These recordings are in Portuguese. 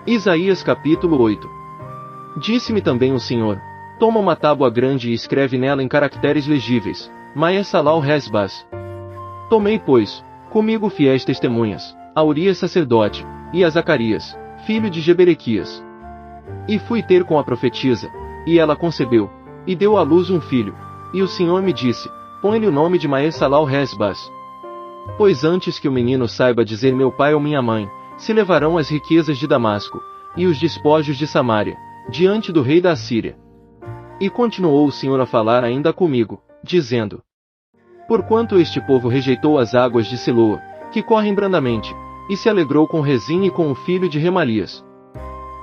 Isaías capítulo 8. Disse-me também o Senhor: toma uma tábua grande e escreve nela em caracteres legíveis, Maher-Salal Resbaz. Tomei, pois, comigo fiéis testemunhas, a Urias sacerdote, e a Zacarias, filho de Jeberequias. E fui ter com a profetisa, e ela concebeu, e deu à luz um filho, e o Senhor me disse: põe-lhe o nome de Maher-Salal Resbaz. Pois antes que o menino saiba dizer meu pai ou minha mãe, se levarão as riquezas de Damasco, e os despojos de Samaria, diante do rei da Assíria. E continuou o Senhor a falar ainda comigo, dizendo: porquanto este povo rejeitou as águas de Siloa, que correm brandamente, e se alegrou com Rezim e com o filho de Remalias.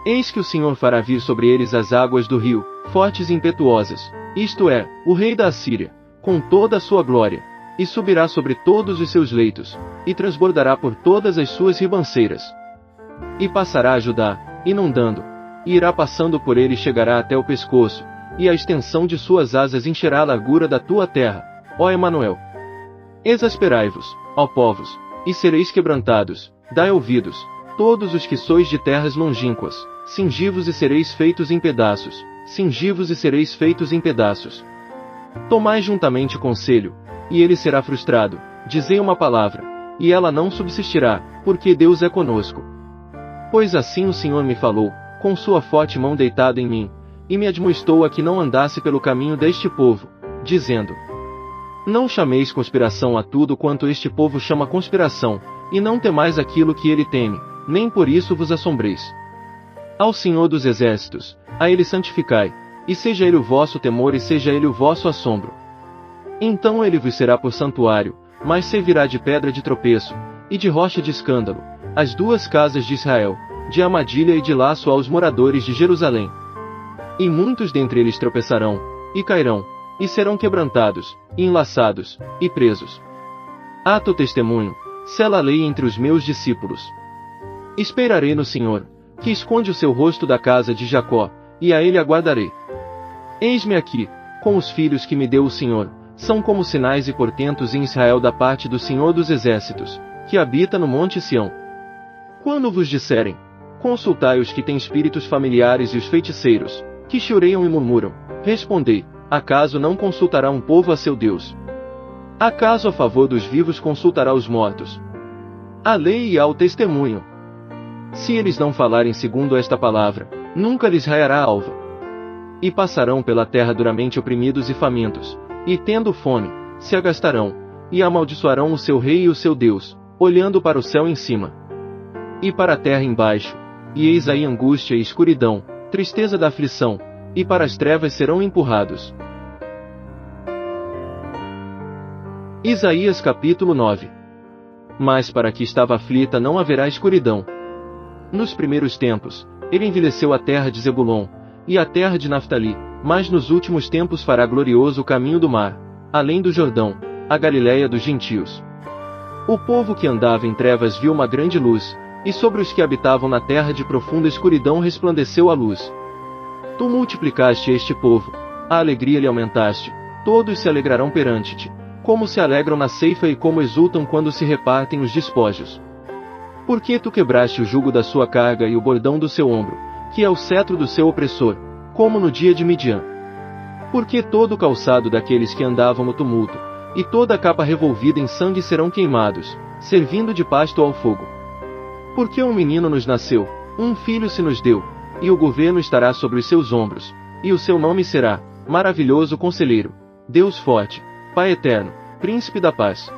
Eis que o Senhor fará vir sobre eles as águas do rio, fortes e impetuosas, isto é, o rei da Assíria, com toda a sua glória, e subirá sobre todos os seus leitos, e transbordará por todas as suas ribanceiras. E passará a Judá, inundando, e irá passando por ele e chegará até o pescoço, e a extensão de suas asas encherá a largura da tua terra, ó Emanuel. Exasperai-vos, ó povos, e sereis quebrantados, dai ouvidos, todos os que sois de terras longínquas, cingi-vos e sereis feitos em pedaços, cingi-vos e sereis feitos em pedaços. Tomai juntamente conselho, e ele será frustrado, dizei uma palavra, e ela não subsistirá, porque Deus é conosco. Pois assim o Senhor me falou, com sua forte mão deitada em mim, e me admoestou a que não andasse pelo caminho deste povo, dizendo: não chameis conspiração a tudo quanto este povo chama conspiração, e não temais aquilo que ele teme, nem por isso vos assombreis. Ao Senhor dos Exércitos, a ele santificai, e seja ele o vosso temor e seja ele o vosso assombro. Então ele vos será por santuário, mas servirá de pedra de tropeço, e de rocha de escândalo, as duas casas de Israel, de armadilha e de laço aos moradores de Jerusalém. E muitos dentre eles tropeçarão, e cairão, e serão quebrantados, e enlaçados, e presos. Ato testemunho, sela a lei entre os meus discípulos. Esperarei no Senhor, que esconde o seu rosto da casa de Jacó, e a ele aguardarei. Eis-me aqui, com os filhos que me deu o Senhor, são como sinais e portentos em Israel da parte do Senhor dos Exércitos, que habita no monte Sião. Quando vos disserem: consultai os que têm espíritos familiares e os feiticeiros, que choreiam e murmuram, respondei: acaso não consultará um povo a seu Deus? Acaso a favor dos vivos consultará os mortos? A lei e ao testemunho. Se eles não falarem segundo esta palavra, nunca lhes raiará a alva. E passarão pela terra duramente oprimidos e famintos, e tendo fome, se agastarão, e amaldiçoarão o seu rei e o seu Deus, olhando para o céu em cima, e para a terra embaixo, e eis aí angústia e escuridão, tristeza da aflição, e para as trevas serão empurrados. Isaías capítulo 9. Mas para que estava aflita não haverá escuridão. Nos primeiros tempos, ele envelheceu a terra de Zebulon, e a terra de Naftali, mas nos últimos tempos fará glorioso o caminho do mar, além do Jordão, a Galiléia dos gentios. O povo que andava em trevas viu uma grande luz, e sobre os que habitavam na terra de profunda escuridão resplandeceu a luz. Tu multiplicaste este povo, a alegria lhe aumentaste, todos se alegrarão perante-te, como se alegram na ceifa e como exultam quando se repartem os despojos. Porque tu quebraste o jugo da sua carga e o bordão do seu ombro, que é o cetro do seu opressor, como no dia de Midian. Porque todo o calçado daqueles que andavam no tumulto, e toda a capa revolvida em sangue serão queimados, servindo de pasto ao fogo. Porque um menino nos nasceu, um filho se nos deu, e o governo estará sobre os seus ombros, e o seu nome será Maravilhoso Conselheiro, Deus Forte, Pai Eterno, Príncipe da Paz.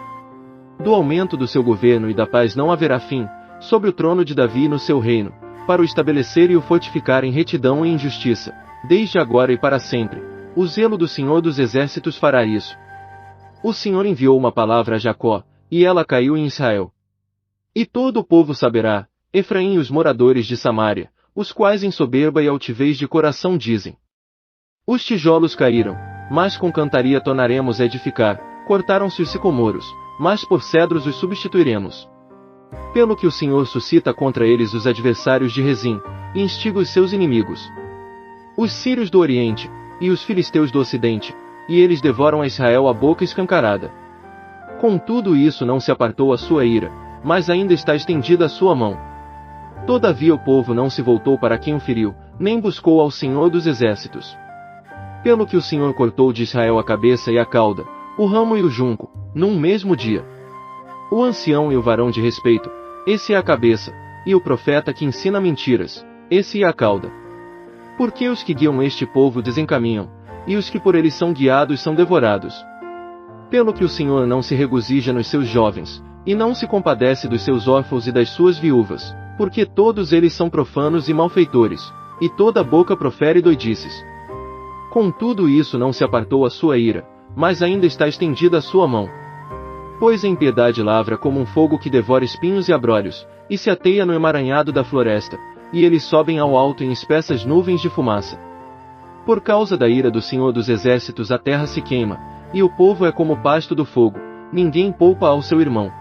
Do aumento do seu governo e da paz não haverá fim, sobre o trono de Davi e no seu reino, para o estabelecer e o fortificar em retidão e em justiça, desde agora e para sempre. O zelo do Senhor dos Exércitos fará isso. O Senhor enviou uma palavra a Jacó, e ela caiu em Israel. E todo o povo saberá, Efraim e os moradores de Samaria, os quais em soberba e altivez de coração dizem: os tijolos caíram, mas com cantaria tornaremos a edificar, cortaram-se os sicomoros, mas por cedros os substituiremos. Pelo que o Senhor suscita contra eles os adversários de Rezim, e instiga os seus inimigos, os sírios do Oriente, e os filisteus do Ocidente, e eles devoram a Israel a boca escancarada. Contudo isso não se apartou a sua ira, mas ainda está estendida a sua mão. Todavia o povo não se voltou para quem o feriu, nem buscou ao Senhor dos Exércitos. Pelo que o Senhor cortou de Israel a cabeça e a cauda, o ramo e o junco, num mesmo dia. O ancião e o varão de respeito, esse é a cabeça, e o profeta que ensina mentiras, esse é a cauda. Porque os que guiam este povo desencaminham, e os que por eles são guiados são devorados. Pelo que o Senhor não se regozija nos seus jovens, e não se compadece dos seus órfãos e das suas viúvas, porque todos eles são profanos e malfeitores, e toda boca profere doidices. Contudo isso não se apartou a sua ira, mas ainda está estendida a sua mão. Pois a impiedade lavra como um fogo que devora espinhos e abrolhos, e se ateia no emaranhado da floresta, e eles sobem ao alto em espessas nuvens de fumaça. Por causa da ira do Senhor dos Exércitos a terra se queima, e o povo é como o pasto do fogo, ninguém poupa ao seu irmão.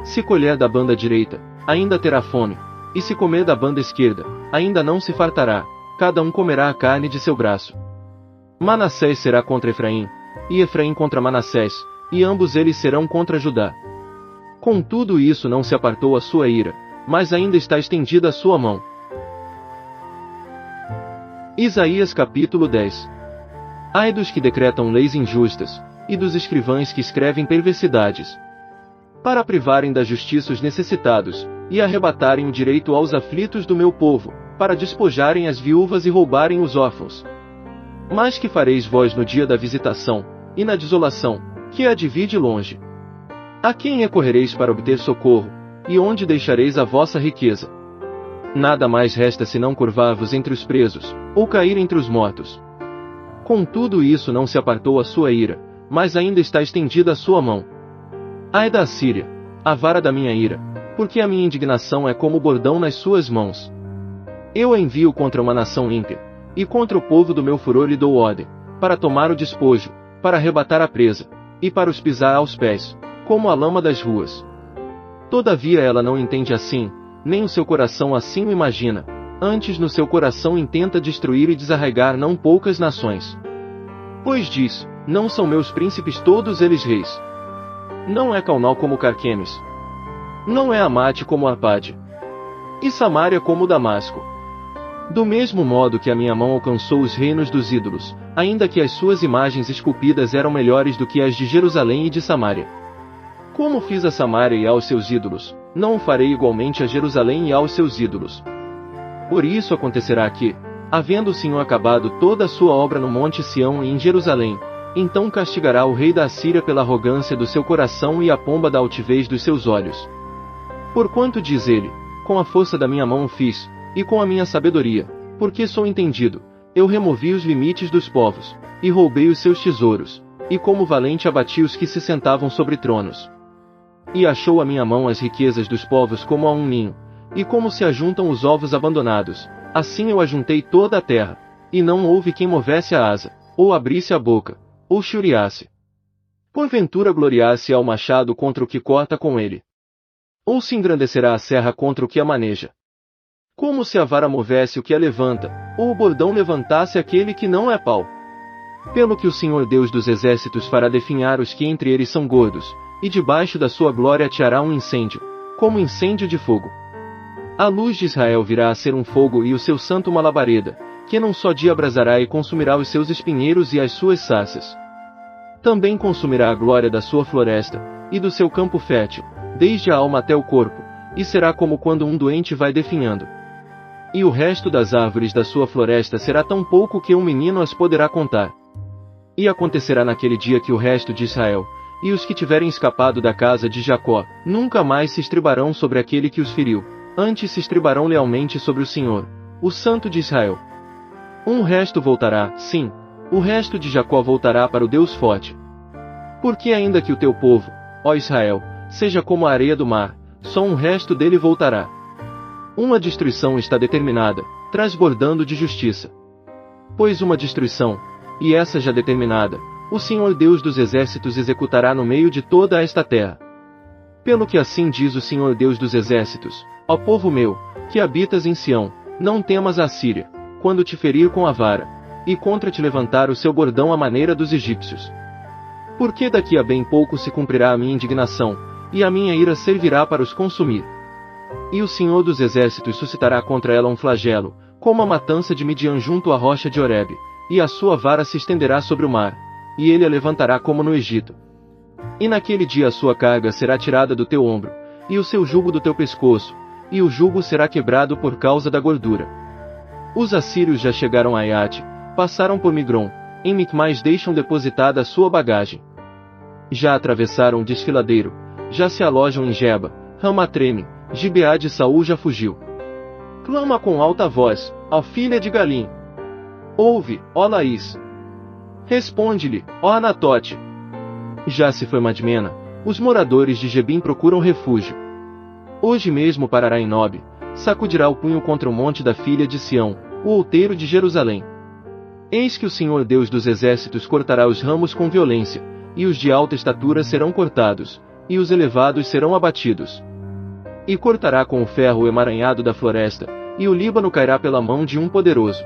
Se colher da banda direita, ainda terá fome, e se comer da banda esquerda, ainda não se fartará, cada um comerá a carne de seu braço. Manassés será contra Efraim, e Efraim contra Manassés, e ambos eles serão contra Judá. Contudo isso não se apartou a sua ira, mas ainda está estendida a sua mão. Isaías capítulo 10. Ai dos que decretam leis injustas, e dos escrivães que escrevem perversidades, para privarem da justiça os necessitados, e arrebatarem o direito aos aflitos do meu povo, para despojarem as viúvas e roubarem os órfãos. Mas que fareis vós no dia da visitação, e na desolação, que a divide longe? A quem recorrereis para obter socorro, e onde deixareis a vossa riqueza? Nada mais resta senão curvar-vos entre os presos, ou cair entre os mortos. Contudo isso não se apartou a sua ira, mas ainda está estendida a sua mão. Ai da Assíria, a vara da minha ira, porque a minha indignação é como bordão nas suas mãos. Eu a envio contra uma nação ímpia, e contra o povo do meu furor lhe dou ordem, para tomar o despojo, para arrebatar a presa, e para os pisar aos pés, como a lama das ruas. Todavia ela não entende assim, nem o seu coração assim o imagina, antes no seu coração intenta destruir e desarraigar não poucas nações. Pois diz, não são meus príncipes todos eles reis? Não é Calnal como Carquemes? Não é Amate como Arpade? E Samaria como Damasco? Do mesmo modo que a minha mão alcançou os reinos dos ídolos, ainda que as suas imagens esculpidas eram melhores do que as de Jerusalém e de Samaria. Como fiz a Samaria e aos seus ídolos, não o farei igualmente a Jerusalém e aos seus ídolos. Por isso acontecerá que, havendo o Senhor acabado toda a sua obra no monte Sião e em Jerusalém, então castigará o rei da Assíria pela arrogância do seu coração e a pomba da altivez dos seus olhos. Porquanto diz ele, com a força da minha mão o fiz, e com a minha sabedoria, porque sou entendido, eu removi os limites dos povos, e roubei os seus tesouros, e como valente abati os que se sentavam sobre tronos. E achou a minha mão as riquezas dos povos como a um ninho, e como se ajuntam os ovos abandonados, assim eu ajuntei toda a terra, e não houve quem movesse a asa, ou abrisse a boca, ou churiasse. Porventura gloriasse ao machado contra o que corta com ele? Ou se engrandecerá a serra contra o que a maneja? Como se a vara movesse o que a levanta, ou o bordão levantasse aquele que não é pau? Pelo que o Senhor Deus dos Exércitos fará definhar os que entre eles são gordos, e debaixo da sua glória ateará um incêndio, como incêndio de fogo. A luz de Israel virá a ser um fogo e o seu santo uma labareda, que num só dia abrasará e consumirá os seus espinheiros e as suas sarças. Também consumirá a glória da sua floresta, e do seu campo fértil, desde a alma até o corpo, e será como quando um doente vai definhando. E o resto das árvores da sua floresta será tão pouco que um menino as poderá contar. E acontecerá naquele dia que o resto de Israel, e os que tiverem escapado da casa de Jacó, nunca mais se estribarão sobre aquele que os feriu, antes se estribarão lealmente sobre o Senhor, o Santo de Israel. Um resto voltará, sim, o resto de Jacó voltará para o Deus forte. Porque ainda que o teu povo, ó Israel, seja como a areia do mar, só um resto dele voltará. Uma destruição está determinada, transbordando de justiça. Pois uma destruição, e essa já determinada, o Senhor Deus dos Exércitos executará no meio de toda esta terra. Pelo que assim diz o Senhor Deus dos Exércitos, ó povo meu, que habitas em Sião, não temas a Assíria, quando te ferir com a vara, e contra te levantar o seu bordão à maneira dos egípcios. Porque daqui a bem pouco se cumprirá a minha indignação, e a minha ira servirá para os consumir. E o Senhor dos Exércitos suscitará contra ela um flagelo, como a matança de Midian junto à rocha de Horebe, e a sua vara se estenderá sobre o mar, e ele a levantará como no Egito. E naquele dia a sua carga será tirada do teu ombro, e o seu jugo do teu pescoço, e o jugo será quebrado por causa da gordura. Os assírios já chegaram a Iate, passaram por Migron, em Micmais deixam depositada a sua bagagem. Já atravessaram o desfiladeiro, já se alojam em Geba, Ramatreme, Gibeá de Saul já fugiu. Clama com alta voz, ó filha de Galim. Ouve, ó Laís. Responde-lhe, ó Anatote. Já se foi Madmena, os moradores de Gebim procuram refúgio. Hoje mesmo parará em Nob, sacudirá o punho contra o monte da filha de Sião, o outeiro de Jerusalém. Eis que o Senhor Deus dos Exércitos cortará os ramos com violência, e os de alta estatura serão cortados, e os elevados serão abatidos. E cortará com o ferro o emaranhado da floresta, e o Líbano cairá pela mão de um poderoso.